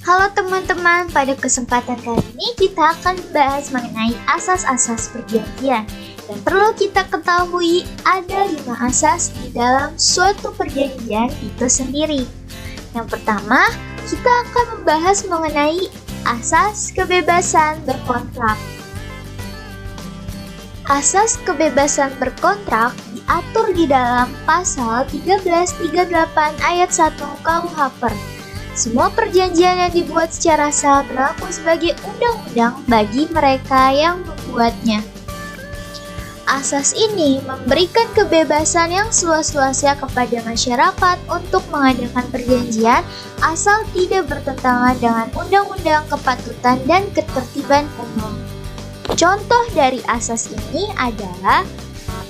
Halo teman-teman, pada kesempatan kali ini kita akan membahas mengenai asas-asas perjanjian. Dan perlu kita ketahui ada 5 asas di dalam suatu perjanjian itu sendiri. Yang pertama, kita akan membahas mengenai asas kebebasan berkontrak. Asas kebebasan berkontrak diatur di dalam pasal 1338 ayat 1 KUH. Semua perjanjian yang dibuat secara sah berlaku sebagai undang-undang bagi mereka yang membuatnya. Asas ini memberikan kebebasan yang seluas-luasnya kepada masyarakat untuk mengadakan perjanjian asal tidak bertentangan dengan undang-undang kepatutan dan ketertiban umum. Contoh dari asas ini adalah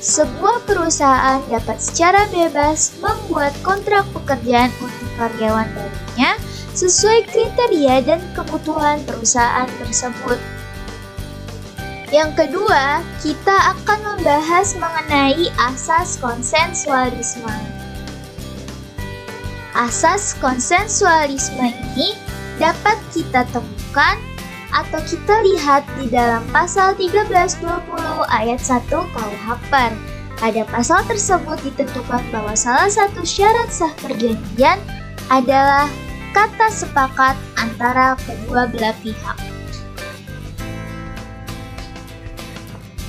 sebuah perusahaan dapat secara bebas membuat kontrak pekerjaan untuk karyawan barunya sesuai kriteria dan kebutuhan perusahaan tersebut. Yang kedua, kita akan membahas mengenai asas konsensualisme. Asas konsensualisme ini dapat kita temukan atau kita lihat di dalam pasal 1320 ayat 1 KUH. Pada pasal tersebut ditentukan bahwa salah satu syarat sah perjanjian adalah kata sepakat antara kedua belah pihak.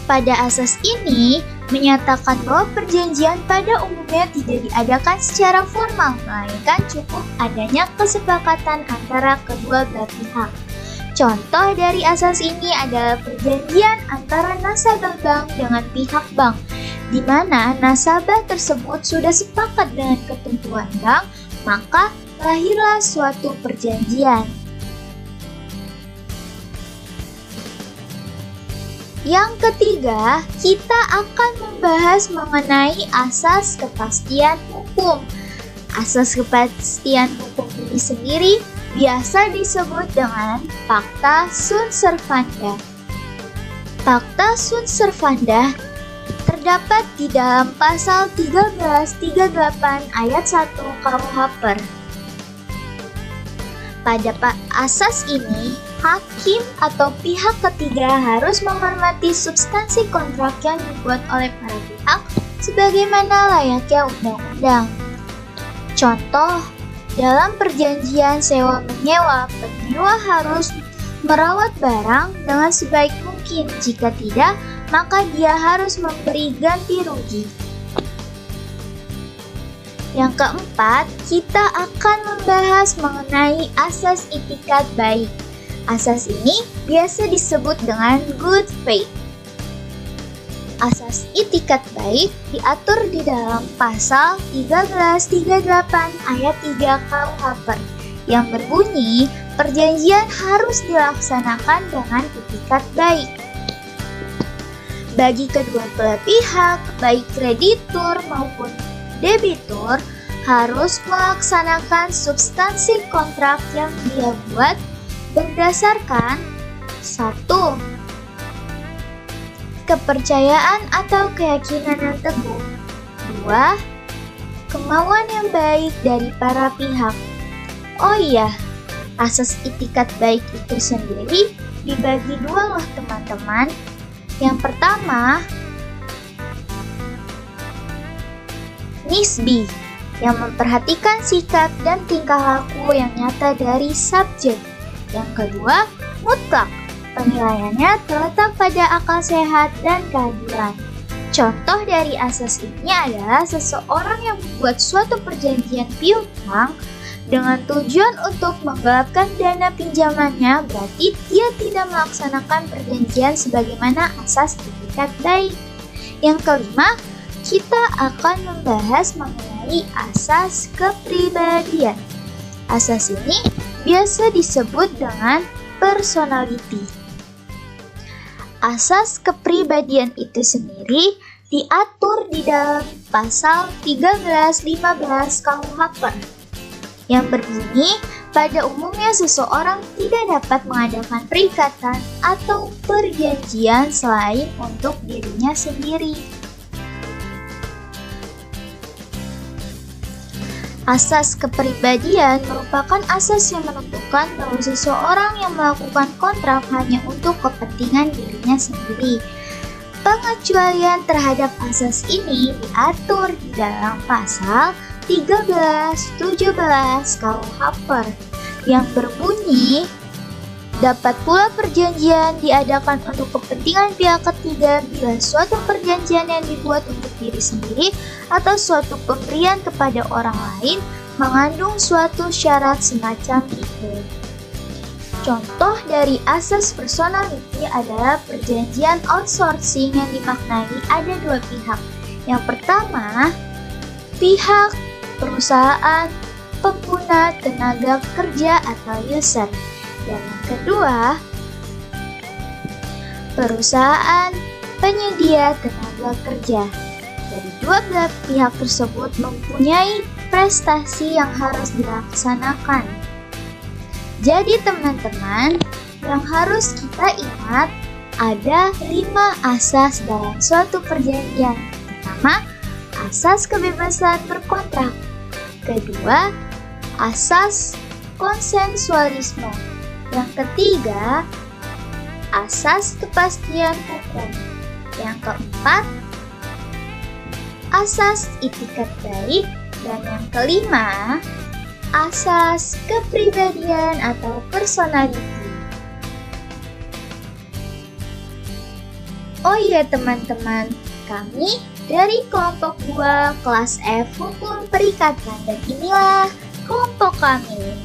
Pada asas ini menyatakan bahwa perjanjian pada umumnya tidak diadakan secara formal, melainkan cukup adanya kesepakatan antara kedua belah pihak. Contoh dari asas ini adalah perjanjian antara nasabah bank dengan pihak bank, di mana nasabah tersebut sudah sepakat dengan ketentuan bank, maka lahirlah suatu perjanjian. Yang ketiga, kita akan membahas mengenai asas kepastian hukum. Asas kepastian hukum ini sendiri biasa disebut dengan Pacta Sunt Servanda. Pacta Sunt Servanda terdapat di dalam pasal 1338 ayat 1 KUH. Pada asas ini, hakim atau pihak ketiga harus menghormati substansi kontrak yang dibuat oleh para pihak sebagaimana layaknya undang-undang. Contoh, dalam perjanjian sewa-menyewa, penyewa harus merawat barang dengan sebaik mungkin. Jika tidak, maka dia harus memberi ganti rugi. Yang keempat, kita akan membahas mengenai asas itikat baik. Asas ini biasa disebut dengan good faith. Asas itikat baik diatur di dalam pasal 1338 ayat 3 KUH yang berbunyi perjanjian harus dilaksanakan dengan itikat baik. Bagi kedua belah pihak, baik kreditur maupun debitur, harus melaksanakan substansi kontrak yang dia buat berdasarkan 1. Kepercayaan atau keyakinan yang teguh. 2. Kemauan yang baik dari para pihak. Oh iya, asas itikat baik itu sendiri dibagi dua loh teman-teman. Yang pertama, nisbi, yang memperhatikan sikap dan tingkah laku yang nyata dari subjek. Yang kedua, mutlak, penilaiannya terletak pada akal sehat dan keadilan. Contoh dari asas ini adalah seseorang yang membuat suatu perjanjian piutang dengan tujuan untuk menggelapkan dana pinjamannya, berarti dia tidak melaksanakan perjanjian sebagaimana asas itikat baik. Yang kelima, kita akan membahas mengenai asas kepribadian. Asas ini biasa disebut dengan personality. Asas kepribadian itu sendiri diatur di dalam pasal 1315 KUH yang berbunyi, pada umumnya seseorang tidak dapat mengadakan perikatan atau perjanjian selain untuk dirinya sendiri. Asas kepribadian merupakan asas yang menentukan bahwa seseorang yang melakukan kontrak hanya untuk kepentingan dirinya sendiri. Pengecualian terhadap asas ini diatur di dalam pasal 13-17 KUHP yang berbunyi, dapat pula perjanjian diadakan untuk kepentingan pihak ketiga bila suatu perjanjian yang dibuat untuk diri sendiri atau suatu pemberian kepada orang lain mengandung suatu syarat semacam itu. Contoh dari asas personality adalah perjanjian outsourcing yang dimaknai ada dua pihak. Yang pertama, pihak perusahaan pengguna tenaga kerja atau user. Dan yang kedua, perusahaan penyedia tenaga kerja. Dari dua belah pihak tersebut mempunyai prestasi yang harus dilaksanakan. Jadi teman-teman, yang harus kita ingat ada 5 asas dalam suatu perjanjian. Pertama, asas kebebasan berkontrak. Kedua, asas konsensualisme. Yang ketiga, asas kepastian hukum. Yang keempat, asas itikat baik. Dan yang kelima, asas kepribadian atau personality. Oh iya teman-teman, kami dari kelompok 2 kelas F Hukum Perikatan dan inilah kelompok kami.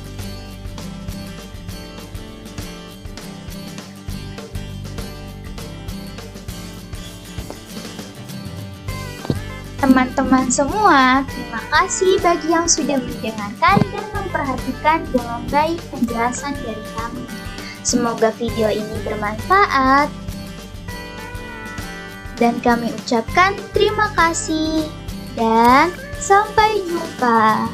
Teman-teman semua, terima kasih bagi yang sudah mendengarkan dan memperhatikan dengan baik penjelasan dari kami. Semoga video ini bermanfaat. Dan kami ucapkan terima kasih dan sampai jumpa.